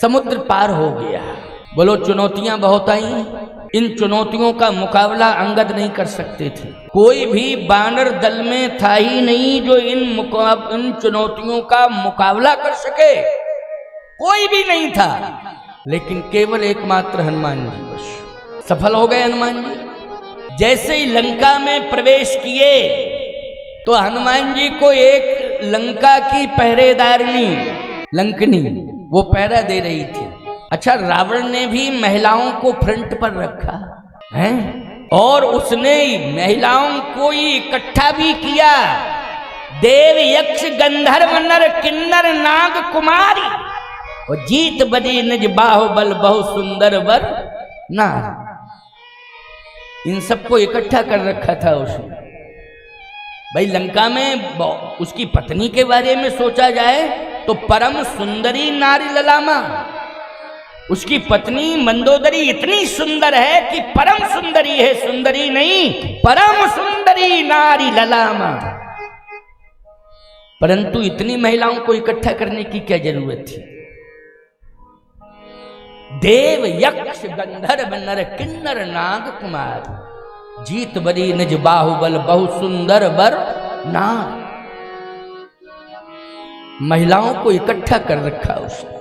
समुद्र पार हो गया। बोलो चुनौतियां बहुत आई, इन चुनौतियों का मुकाबला अंगद नहीं कर सकते थे। कोई भी बानर दल में था ही नहीं जो इन चुनौतियों का मुकाबला कर सके, कोई भी नहीं था। लेकिन केवल एकमात्र हनुमान जी बस सफल हो गए। हनुमान जी जैसे ही लंका में प्रवेश किए तो हनुमान जी को एक लंका की पहरेदारनी लंकनी वो पहरा दे रही थी। अच्छा, रावण ने भी महिलाओं को फ्रंट पर रखा है और उसने महिलाओं को ही इकट्ठा भी किया। देव यक्ष गंधर्व नर किन्नर नाग कुमारी और जीत बदी निज बाहुबल बहु सुंदर वर नार। इन सबको इकट्ठा कर रखा था उसने। भाई लंका में उसकी पत्नी के बारे में सोचा जाए तो परम सुंदरी नारी ललामा, उसकी पत्नी मंदोदरी इतनी सुंदर है कि परम सुंदरी है, सुंदरी नहीं परम सुंदरी नारी ललामा। परंतु इतनी महिलाओं को इकट्ठा करने की क्या जरूरत थी? देव यक्ष गंधर्व नर किन्नर नाग कुमार जीत बरी निज बाहुबल बहु सुंदर वर नार। महिलाओं को इकट्ठा कर रखा उसने।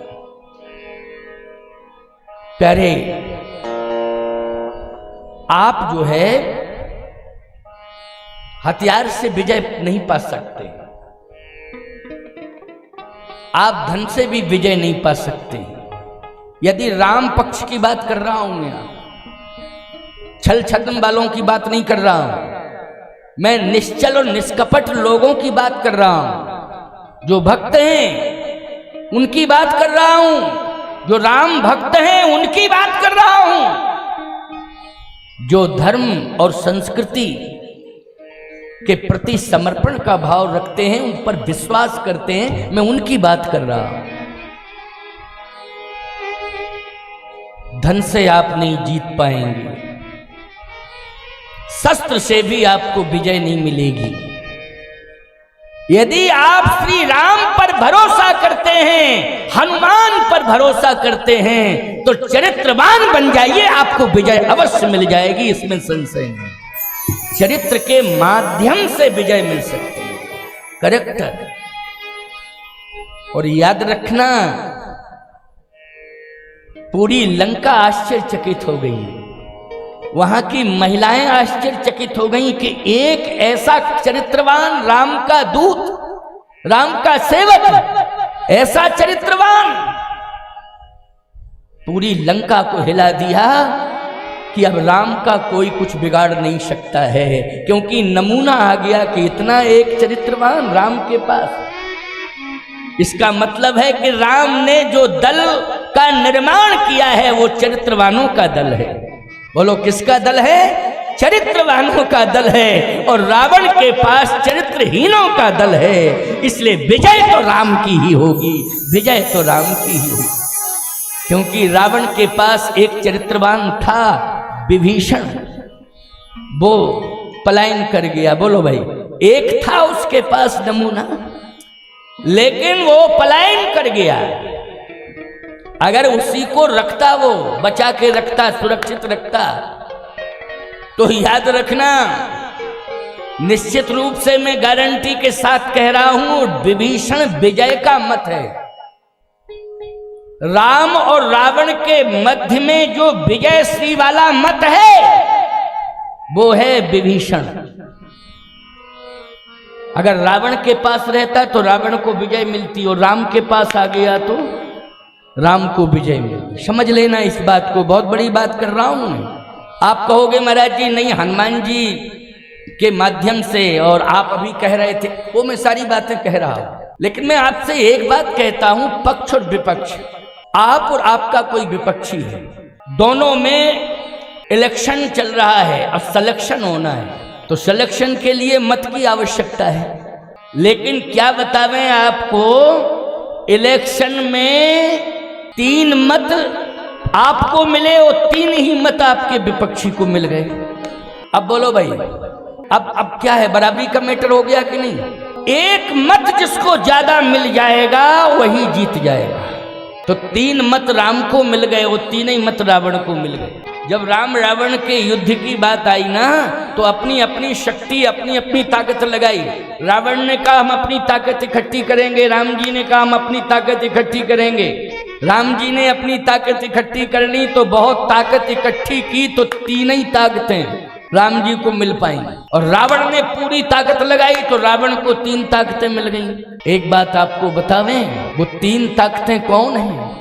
प्यारे, आप जो है हथियार से विजय नहीं पा सकते, आप धन से भी विजय नहीं पा सकते। यदि राम पक्ष की बात कर रहा हूं मैं, छल छद्म वालों की बात नहीं कर रहा हूं, मैं निश्चल और निष्कपट लोगों की बात कर रहा हूं। जो भक्त हैं उनकी बात कर रहा हूं, जो राम भक्त हैं उनकी बात कर रहा हूं, जो धर्म और संस्कृति के प्रति समर्पण का भाव रखते हैं, उन पर विश्वास करते हैं, मैं उनकी बात कर रहा हूं। धन से आप नहीं जीत पाएंगे, शस्त्र से भी आपको विजय नहीं मिलेगी। यदि आप श्री राम पर भरोसा करते हैं, हनुमान पर भरोसा करते हैं, तो चरित्रवान बन जाइए, आपको विजय अवश्य मिल जाएगी, इसमें संशय नहीं। चरित्र के माध्यम से विजय मिल सकती है, कैरेक्टर। और याद रखना, पूरी लंका आश्चर्यचकित हो गई, वहां की महिलाएं आश्चर्यचकित हो गई कि एक ऐसा चरित्रवान राम का दूत, राम का सेवक, ऐसा चरित्रवान पूरी लंका को हिला दिया कि अब राम का कोई कुछ बिगाड़ नहीं सकता है, क्योंकि नमूना आ गया कि इतना एक चरित्रवान राम के पास। इसका मतलब है कि राम ने जो दल का निर्माण किया है वो चरित्रवानों का दल है। बोलो किसका दल है? चरित्रवानों का दल है। और रावण के पास चरित्रहीनों का दल है, इसलिए विजय तो राम की ही होगी, विजय तो राम की ही होगी। क्योंकि रावण के पास एक चरित्रवान था, विभीषण, वो पलायन कर गया। बोलो भाई, एक था उसके पास नमूना, लेकिन वो पलायन कर गया। अगर उसी को रखता, वो बचा के रखता, सुरक्षित रखता, तो याद रखना, निश्चित रूप से मैं गारंटी के साथ कह रहा हूं, विभीषण विजय का मत है। राम और रावण के मध्य में जो विजय श्री वाला मत है वो है विभीषण। अगर रावण के पास रहता तो रावण को विजय मिलती, और राम के पास आ गया तो राम को विजय मिलती। समझ लेना इस बात को, बहुत बड़ी बात कर रहा हूं मैं। आप कहोगे महाराज जी नहीं, हनुमान जी के माध्यम से, और आप अभी कह रहे थे, वो मैं सारी बातें कह रहा हूं, लेकिन मैं आपसे एक बात कहता हूं, पक्ष और विपक्ष, आप और आपका कोई विपक्षी है, दोनों में इलेक्शन चल रहा है, अब सिलेक्शन होना है, तो सिलेक्शन के लिए मत की आवश्यकता है। लेकिन क्या बतावें आपको, इलेक्शन में 3 मत आपको मिले और 3 ही मत आपके विपक्षी को मिल गए। अब बोलो भाई, अब क्या है, बराबरी का मैटर हो गया कि नहीं? एक मत जिसको ज्यादा मिल जाएगा वही जीत जाएगा। तो 3 मत राम को मिल गए, वो 3 ही मत रावण को मिल गए। जब राम रावण के युद्ध की बात आई ना, तो अपनी अपनी शक्ति, अपनी अपनी ताकत लगाई। रावण ने कहा हम अपनी ताकत इकट्ठी करेंगे, राम जी ने कहा हम अपनी ताकत इकट्ठी करेंगे। राम जी ने अपनी ताकत इकट्ठी कर ली तो बहुत ताकत इकट्ठी की, तो 3 ही ताकतें राम जी को मिल पाई। और रावण ने पूरी ताकत लगाई तो रावण को 3 ताकतें मिल गई। एक बात आपको बतावें, वो 3 ताकतें कौन हैं?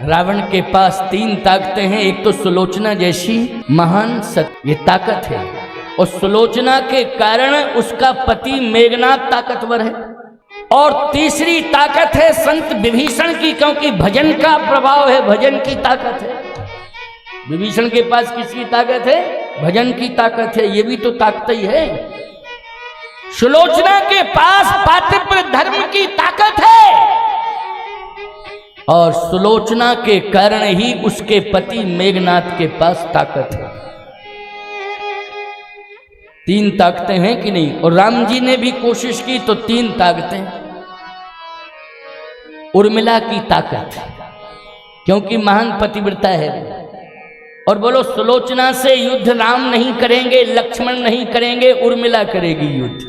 रावण के पास 3 ताकतें हैं। एक तो सुलोचना जैसी महान सत्य, ये ताकत है, और सुलोचना के कारण उसका पति मेघनाद ताकतवर है। और तीसरी ताकत है संत विभीषण की, क्योंकि भजन का प्रभाव है, भजन की ताकत है। विभीषण के पास किसकी ताकत है? भजन की ताकत है। ये भी तो ताकत ही है। सुलोचना के पास पातिव्य धर्म की ताकत है, और सुलोचना के कारण ही उसके पति मेघनाद के पास ताकत है। 3 ताकतें हैं कि नहीं? और राम जी ने भी कोशिश की तो 3 ताकतें। उर्मिला की ताकत, क्योंकि महान पतिव्रता है। और बोलो, सुलोचना से युद्ध राम नहीं करेंगे, लक्ष्मण नहीं करेंगे, उर्मिला करेगी युद्ध।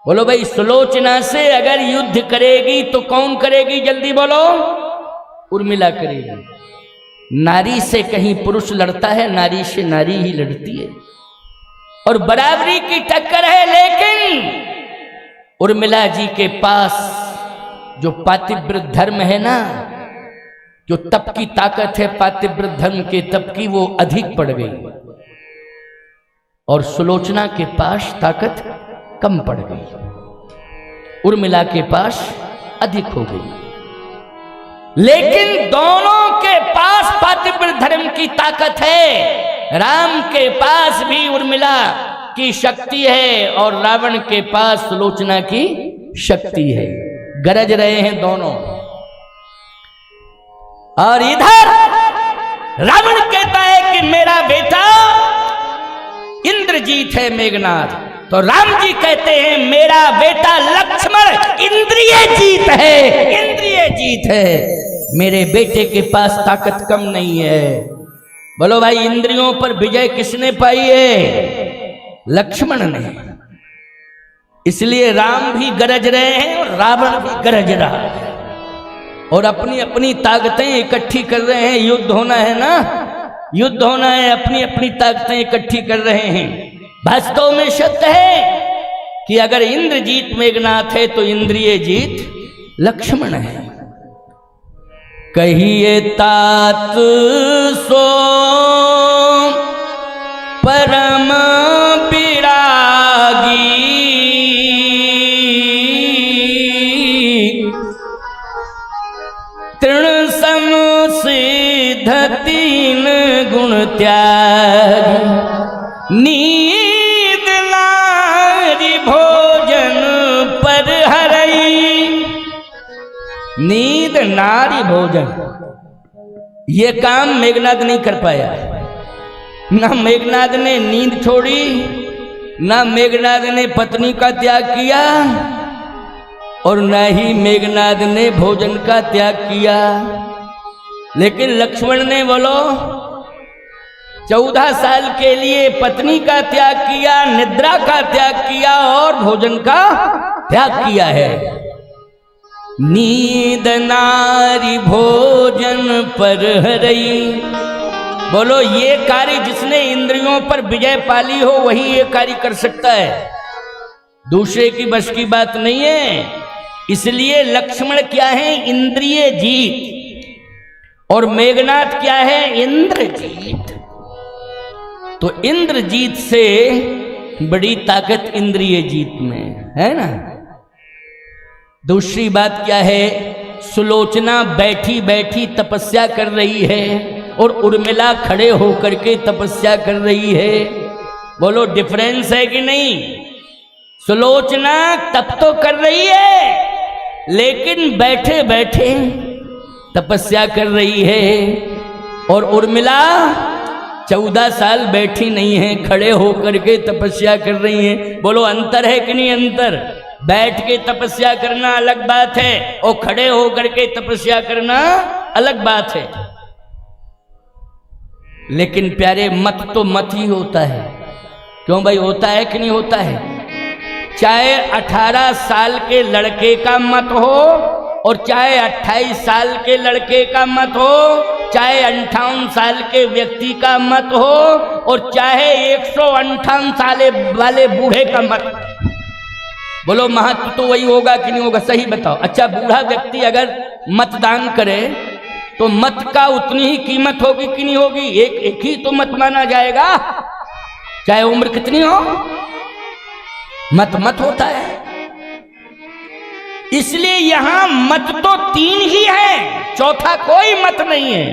बोलो भाई, सुलोचना से अगर युद्ध करेगी तो कौन करेगी? जल्दी बोलो। उर्मिला करेगी। नारी से कहीं पुरुष लड़ता है, नारी से नारी ही लड़ती है, और बराबरी की टक्कर है। लेकिन उर्मिला जी के पास जो पातिव्य धर्म है ना, जो तप की ताकत है, पातिव्य धर्म के तप की, वो अधिक पड़ गई, और सुलोचना के पास ताकत कम पड़ गई, उर्मिला के पास अधिक हो गई। लेकिन दोनों के पास पातिव्य धर्म की ताकत है। राम के पास भी उर्मिला की शक्ति है, और रावण के पास सुलोचना की शक्ति है। गरज रहे हैं दोनों। और इधर रावण कहता है कि मेरा बेटा इंद्रजीत है मेघनाद, तो राम जी कहते हैं मेरा बेटा लक्ष्मण इंद्रिय जीत है, इंद्रिय जीत है। मेरे बेटे के पास ताकत कम नहीं है। बोलो भाई, इंद्रियों पर विजय किसने पाई है? लक्ष्मण ने। इसलिए राम भी गरज रहे हैं और रावण भी गरज रहा है, और अपनी अपनी ताकतें इकट्ठी कर रहे हैं। युद्ध होना है ना, युद्ध होना है, अपनी अपनी ताकतें इकट्ठी कर रहे हैं। वास्तव में सत्य है कि अगर इंद्रजीत मेघनाथ है तो इंद्रिय जीत लक्ष्मण है। कहिए तात सो परम विरागी, तृण सम सिद्ध 3 गुण त्यागी, नींद नारी भोजन पर हरई। नींद नारी भोजन, ये काम मेघनाद नहीं कर पाया। ना मेघनाद ने नींद छोड़ी, ना मेघनाद ने पत्नी का त्याग किया, और न ही मेघनाद ने भोजन का त्याग किया। लेकिन लक्ष्मण ने बोलो 14 साल के लिए पत्नी का त्याग किया, निद्रा का त्याग किया, और भोजन का त्याग किया है। नींद नारी भोजन पर हरई। बोलो, ये कार्य जिसने इंद्रियों पर विजय पाली हो वही ये कार्य कर सकता है, दूसरे की बस की बात नहीं है। इसलिए लक्ष्मण क्या है? इंद्रिय जीत, और मेघनाद क्या है? इंद्रजीत। तो इंद्रजीत से बड़ी ताकत इंद्रिय जीत में है ना। दूसरी बात क्या है? सुलोचना बैठी बैठी तपस्या कर रही है, और उर्मिला खड़े होकर के तपस्या कर रही है। बोलो, डिफरेंस है कि नहीं? सुलोचना तप तो कर रही है, लेकिन बैठे बैठे तपस्या कर रही है, और उर्मिला 14 साल बैठी नहीं है, खड़े होकर के तपस्या कर रही है। बोलो, अंतर है कि नहीं? अंतर। बैठ के तपस्या करना अलग बात है, और खड़े होकर के तपस्या करना अलग बात है, लेकिन प्यारे मत तो मत ही होता है। क्यों भाई, होता है कि नहीं होता है? चाहे 18 साल के लड़के का मत हो और चाहे 28 साल के लड़के का मत हो, चाहे 58 साल के व्यक्ति का मत हो और चाहे 158 साल वाले बूढ़े का मत। बोलो महत्व तो वही होगा कि नहीं होगा? सही बताओ। अच्छा, बूढ़ा व्यक्ति अगर मतदान करे तो मत का उतनी ही कीमत होगी कि नहीं होगी? एक ही तो मत माना जाएगा, चाहे उम्र कितनी हो, मत मत होता है। इसलिए यहां मत तो 3 ही है, चौथा कोई मत नहीं है।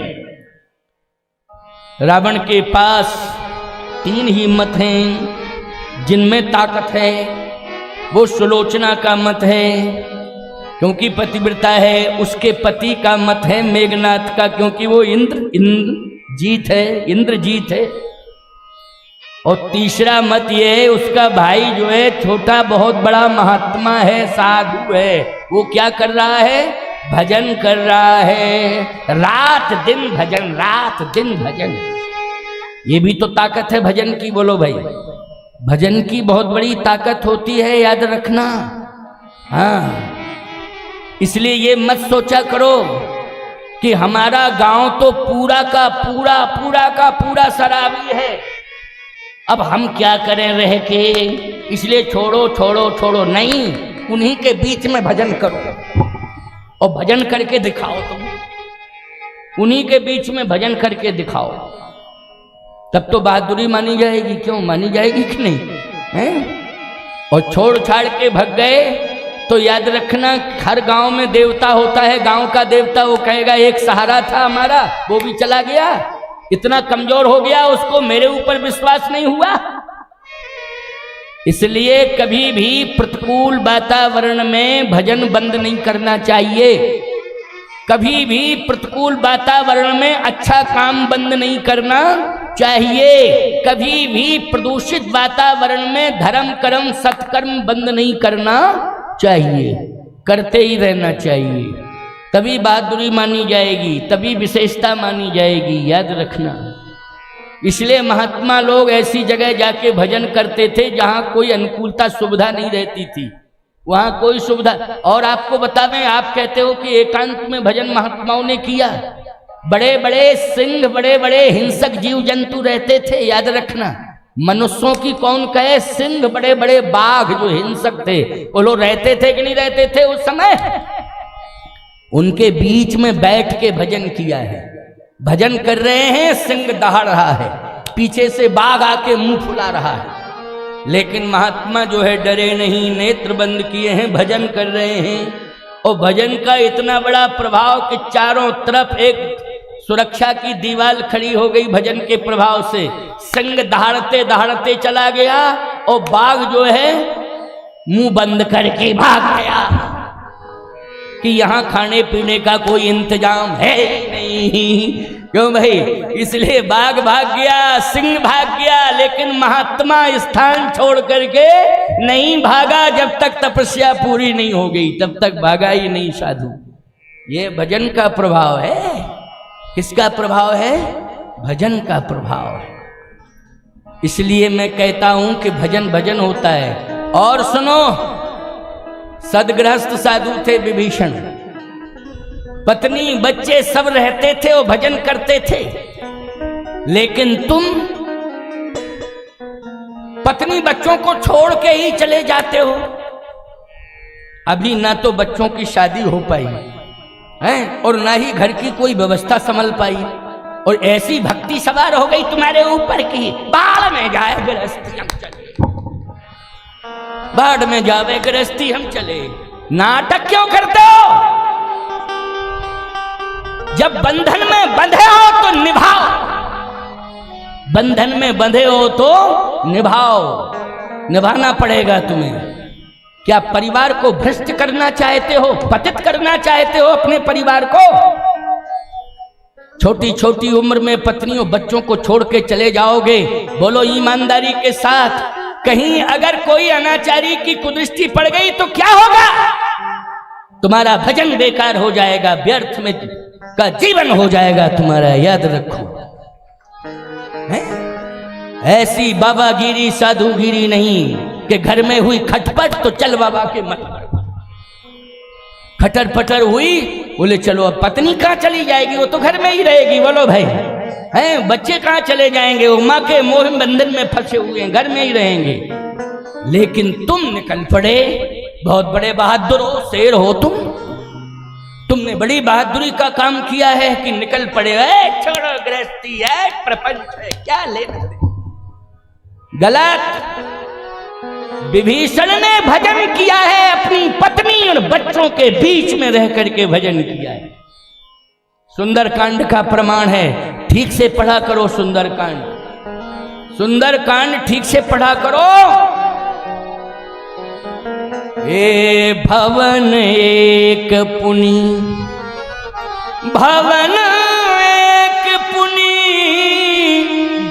रावण के पास 3 ही मत हैं जिनमें ताकत है। वो सुलोचना का मत है क्योंकि पतिव्रता है, उसके पति का मत है मेघनाथ का क्योंकि वो इंद्रजीत है। और तीसरा मत ये है, उसका भाई जो है छोटा बहुत बड़ा महात्मा है, साधु है। वो क्या कर रहा है? भजन कर रहा है, रात दिन भजन, रात दिन भजन। ये भी तो ताकत है भजन की। बोलो भाई, भजन की बहुत बड़ी ताकत होती है, याद रखना। हाँ, इसलिए ये मत सोचा करो कि हमारा गांव तो पूरा का पूरा शराबी है, अब हम क्या करें रह के, इसलिए छोड़ो। नहीं, उन्हीं के बीच में भजन करो और भजन करके दिखाओ। तुम उन्हीं के बीच में भजन करके दिखाओ, तब तो बहादुरी मानी जाएगी। क्यों मानी जाएगी कि नहीं है? और छोड़ छाड़ के भग गए तो याद रखना, हर गांव में देवता होता है। गांव का देवता वो कहेगा एक सहारा था हमारा, वो भी चला गया, इतना कमजोर हो गया, उसको मेरे ऊपर विश्वास नहीं हुआ। इसलिए कभी भी प्रतिकूल वातावरण में भजन बंद नहीं करना चाहिए। कभी भी प्रतिकूल वातावरण में अच्छा काम बंद नहीं करना चाहिए। कभी भी प्रदूषित वातावरण में धर्म कर्म सत्कर्म बंद नहीं करना चाहिए, करते ही रहना चाहिए। तभी बहादुरी मानी जाएगी, तभी विशेषता मानी जाएगी, याद रखना। इसलिए महात्मा लोग ऐसी जगह जाके भजन करते थे जहां कोई अनुकूलता सुविधा नहीं रहती थी, वहां कोई सुविधा। और आपको बता दें, आप कहते हो कि एकांत में भजन महात्माओं ने किया। बड़े बड़े सिंह, बड़े बड़े हिंसक जीव जंतु रहते थे, याद रखना। मनुष्यों की कौन कहे, सिंह, बड़े बड़े बाघ जो हिंसक थे, वो लोग रहते थे कि नहीं रहते थे उस समय? उनके बीच में बैठ के भजन किया है। भजन कर रहे हैं, सिंह दहाड़ रहा है, पीछे से बाघ आके मुंह फुला रहा है, लेकिन महात्मा जो है डरे नहीं, नेत्र बंद किए हैं, भजन कर रहे हैं। और भजन का इतना बड़ा प्रभाव कि चारों तरफ एक सुरक्षा की दीवार खड़ी हो गई भजन के प्रभाव से। सिंह दहाड़ते दहाड़ते चला गया और बाघ जो है मुंह बंद करके भाग गया कि यहां खाने पीने का कोई इंतजाम है नहीं। क्यों भाई? इसलिए बाघ भाग गया, सिंह भाग गया, लेकिन महात्मा स्थान छोड़ करके नहीं भागा। जब तक तपस्या पूरी नहीं हो गई तब तक भागा ही नहीं साधु। ये भजन का प्रभाव है। किसका प्रभाव है? भजन का प्रभाव है। इसलिए मैं कहता हूं कि भजन भजन होता है। और सुनो, सदगृहस्थ साधु थे विभीषण, पत्नी बच्चे सब रहते थे और भजन करते थे। लेकिन तुम पत्नी बच्चों को छोड़ के ही चले जाते हो। अभी ना तो बच्चों की शादी हो पाई है और ना ही घर की कोई व्यवस्था संभल पाई, और ऐसी भक्ति सवार हो गई तुम्हारे ऊपर की बाढ़ में जाए गृहस्थी हम चले, बाढ़ में जावे गृहस्थी हम चले। नाटक क्यों करते हो? जब बंधन में बंधे हो तो निभाओ, बंधन में बंधे हो तो निभाओ, निभाना पड़ेगा तुम्हें। क्या परिवार को भ्रष्ट करना चाहते हो, पतित करना चाहते हो अपने परिवार को? छोटी छोटी उम्र में पत्नियों बच्चों को छोड़ के चले जाओगे? बोलो ईमानदारी के साथ, कहीं अगर कोई अनाचारी की कुदृष्टि पड़ गई तो क्या होगा? तुम्हारा भजन बेकार हो जाएगा, व्यर्थ में का जीवन हो जाएगा तुम्हारा, याद रखो। है? ऐसी बाबागिरी साधुगिरी नहीं कि घर में हुई खटपट तो चल बाबा के मत पर, खटर पटर हुई बोले चलो अब पत्नी कहाँ चली जाएगी, वो तो घर में ही रहेगी। बोलो भाई, हैं? बच्चे कहाँ चले जाएंगे, वो माँ के मोह बंधन में फंसे हुए हैं, घर में ही रहेंगे। लेकिन तुम निकल पड़े, बहुत बड़े बहादुर हो, शेर हो तुमने बड़ी बहादुरी का काम किया है कि निकल पड़े। छोड़ो गृहस्थी है, प्रपंच है, क्या लेना दे। गलत। विभीषण ने भजन किया है, अपनी पत्नी और बच्चों के बीच में रह करके भजन किया है। सुंदरकांड का प्रमाण है, ठीक से पढ़ा करो सुंदरकांड, सुंदरकांड ठीक से पढ़ा करो। ए भवन एक पुनि, भवन एक पुनि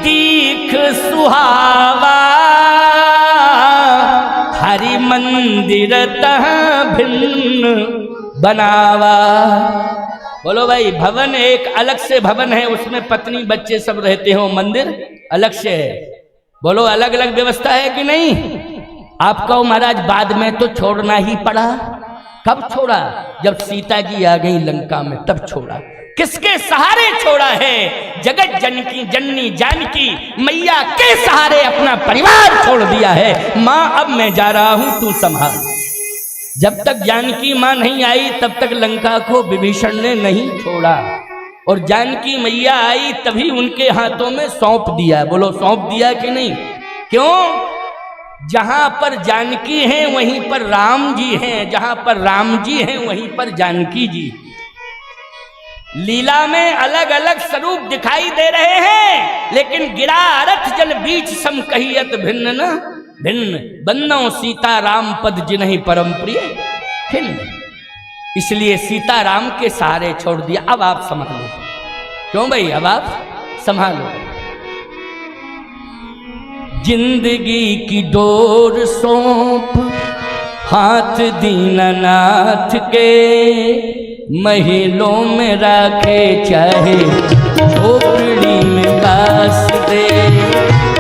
दीख सुहावा, हरि मंदिर तह भिन्न बनावा। बोलो भाई, भवन एक अलग से भवन है, उसमें पत्नी बच्चे सब रहते हो, मंदिर अलग से है। बोलो अलग अलग व्यवस्था है कि नहीं? आपका महाराज बाद में तो छोड़ना ही पड़ा। कब छोड़ा? जब सीता जी आ गई लंका में, तब छोड़ा। किसके सहारे छोड़ा है? जगत जनकी जननी जानकी मैया के सहारे अपना परिवार छोड़ दिया है। माँ अब मैं जा रहा हूं, तू संभाल। जब तक जानकी माँ नहीं आई तब तक लंका को विभीषण ने नहीं छोड़ा, और जानकी मैया आई तभी उनके हाथों में सौंप दिया। बोलो सौंप दिया कि नहीं? क्यों? जहां पर जानकी हैं वहीं पर राम जी हैं, जहां पर राम जी हैं वहीं पर जानकी जी। लीला में अलग अलग स्वरूप दिखाई दे रहे हैं, लेकिन गिरा रथ जल बीच सम कहियत भिन्न न भिन्न, बन्नो सीता राम पद जिन्हि परम प्रिय खिन्न। इसलिए सीता राम के सहारे छोड़ दिया। अब आप संभालो। क्यों भाई? अब आप संभालो। जिंदगी की डोर सौंप हाथ दीनानाथ के, महलों में राखे चाहे झोपड़ी में बास दे।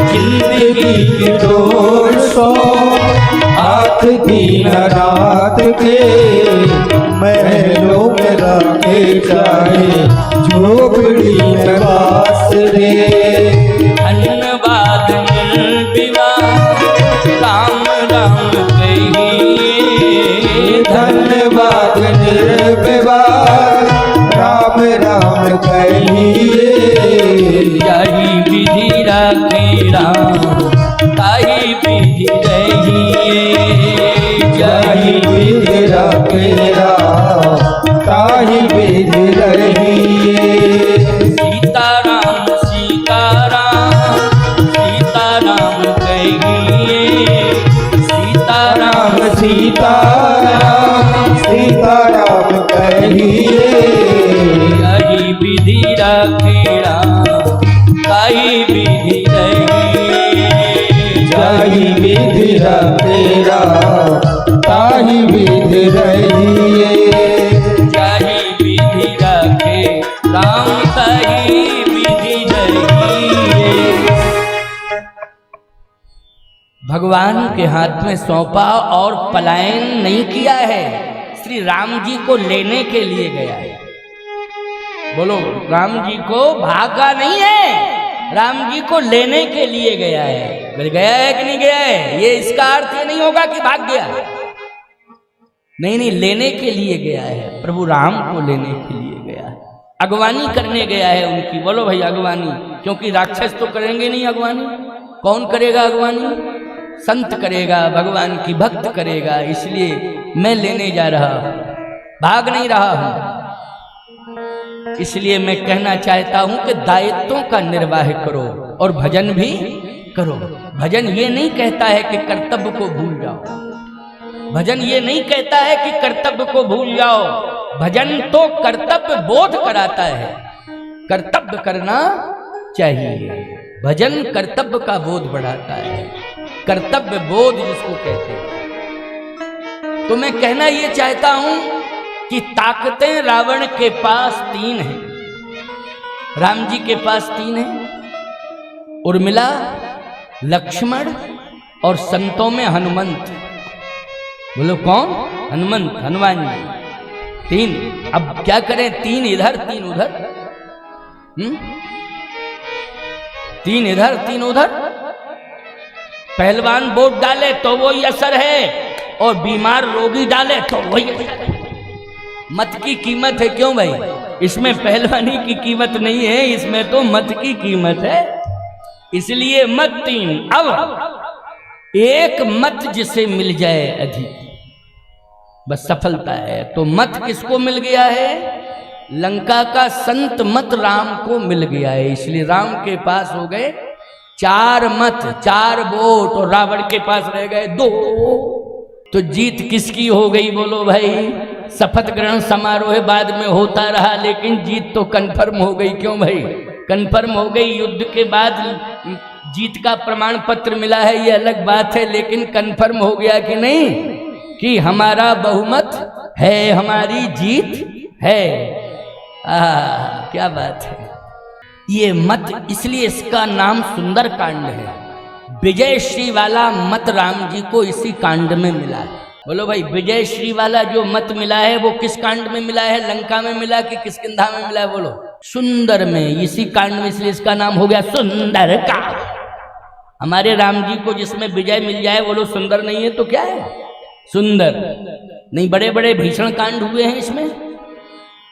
जिंदगी की डोर सौंप हाथ दीनानाथ के, महलों में राखे चाहे झोपड़ी में बास दे। धन्यवाद निर्विवाद राम राम कहिए, धन्यवाद निर्विवाद राम राम कहिए। यही विधि राखे राम ताही विधि रहिए, यही विधि राखे राम ताही विधि रहिए। सीताराम सीताराम सीताराम कहिए, सीताराम सीताराम सीताराम कहिए। यही विधि राखे राम ताही विधि रहिए, यही विधि राखे राम ताही विधि रहिए। यही विधि राखे राम ताही विधि रहिए। भगवान के हाथ में सौंपा और पलायन नहीं किया है, श्री राम जी को लेने के लिए गया है। बोलो, राम जी को भागा नहीं है, राम जी को लेने के लिए गया है। गया है कि नहीं गया है? ये इसका अर्थ ये नहीं होगा कि भाग गया। नहीं नहीं, लेने के लिए गया है, प्रभु राम को लेने के लिए गया है, अगवानी करने गया है उनकी। बोलो भाई अगवानी, क्योंकि राक्षस तो करेंगे नहीं अगवानी। कौन करेगा अगवानी? संत करेगा, भगवान की भक्त करेगा। इसलिए मैं लेने जा रहा हूं, भाग नहीं रहा हूं। इसलिए मैं कहना चाहता हूं कि दायित्वों का निर्वाह करो और भजन भी करो। भजन ये नहीं कहता है कि कर्तव्य को भूल जाओ, भजन ये नहीं कहता है कि कर्तव्य को भूल जाओ। भजन तो कर्तव्य बोध कराता है, कर्तव्य करना चाहिए। भजन कर्तव्य का बोध बढ़ाता है, कर्तव्य बोध जिसको कहते हैं। तो मैं कहना ये चाहता हूं कि ताकतें रावण के पास 3 हैं, राम जी के पास 3 हैं, उर्मिला, लक्ष्मण और संतों में हनुमंत। बोलो कौन? हनुमंत, हनुमान जी 3। अब क्या करें, 3 इधर 3 उधर, 3 इधर 3 उधर। पहलवान वोट डाले तो वही असर है, और बीमार रोगी डाले तो वही असर है। मत की कीमत है। क्यों भाई? इसमें पहलवानी की कीमत नहीं है, इसमें तो मत की कीमत है। इसलिए मत 3। अब एक मत जिसे मिल जाए अधिक, बस सफलता है। तो मत किसको मिल गया है? लंका का संत मत राम को मिल गया है। इसलिए राम के पास हो गए 4 मत, 4 वोट, और रावण के पास रह गए 2। तो जीत किसकी हो गई? बोलो भाई। शपथ ग्रहण समारोह बाद में होता रहा, लेकिन जीत तो कन्फर्म हो गई। क्यों भाई? कन्फर्म हो गई। युद्ध के बाद जीत का प्रमाण पत्र मिला है, ये अलग बात है, लेकिन कन्फर्म हो गया कि नहीं कि हमारा बहुमत है, हमारी जीत है। क्या बात है। ये मत, इसलिए इसका नाम सुंदर कांड है। विजयश्री वाला मत राम जी को इसी कांड में मिला है। बोलो भाई, विजयश्री वाला जो मत मिला है वो किस कांड में मिला है? लंका में मिला कि किष्किंधा में मिला है? बोलो। सुंदर में, इसी कांड में, इसलिए इसका नाम हो गया सुंदर का। हमारे राम जी को जिसमें विजय मिल जाए, बोलो सुंदर नहीं है तो क्या है? सुंदर नहीं। बड़े बड़े भीषण कांड हुए हैं इसमें।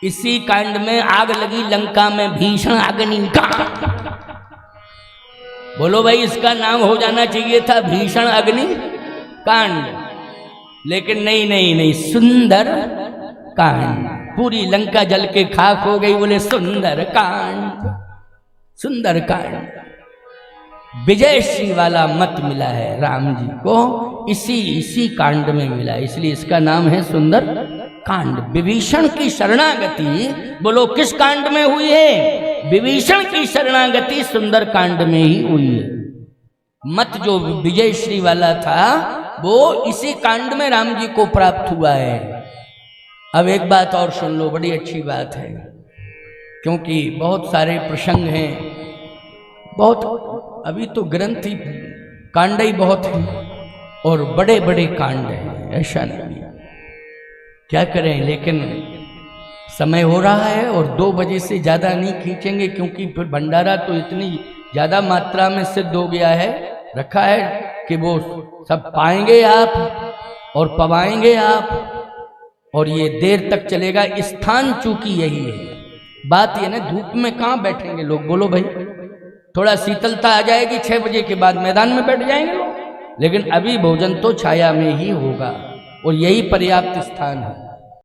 इसी कांड में आग लगी लंका में, भीषण अग्निकांड। बोलो भाई, इसका नाम हो जाना चाहिए था भीषण अग्नि कांड, लेकिन नहीं नहीं नहीं, सुंदर कांड। पूरी लंका जल के खाक हो गई। बोले सुंदर कांड, सुंदर कांड। विजयश्री वाला मत मिला है राम जी को, इसी कांड में मिला, इसलिए इसका नाम है सुंदर कांड। विभीषण की शरणागति, बोलो किस कांड में हुई है? विभीषण की शरणागति सुंदर कांड में ही हुई है। मत जो विजयश्री वाला था वो इसी कांड में राम जी को प्राप्त हुआ है। अब एक बात और सुन लो, बड़ी अच्छी बात है, क्योंकि बहुत सारे प्रसंग हैं, बहुत, अभी तो ग्रंथ ही, कांड ही बहुत हैं, और बड़े बड़े कांड हैं, ऐसा नहीं। क्या करें, लेकिन समय हो रहा है और 2 बजे से ज़्यादा नहीं खींचेंगे, क्योंकि फिर भंडारा तो इतनी ज़्यादा मात्रा में सिद्ध हो गया है, रखा है कि वो सब पाएंगे आप और पवाएंगे आप, और ये देर तक चलेगा। स्थान चूंकि यही है, बात ये ना, धूप में कहाँ बैठेंगे लोग? बोलो भाई। थोड़ा शीतलता आ जाएगी, 6 बजे के बाद मैदान में बैठ जाएंगे लोग, लेकिन अभी भोजन तो छाया में ही होगा, और यही पर्याप्त स्थान है।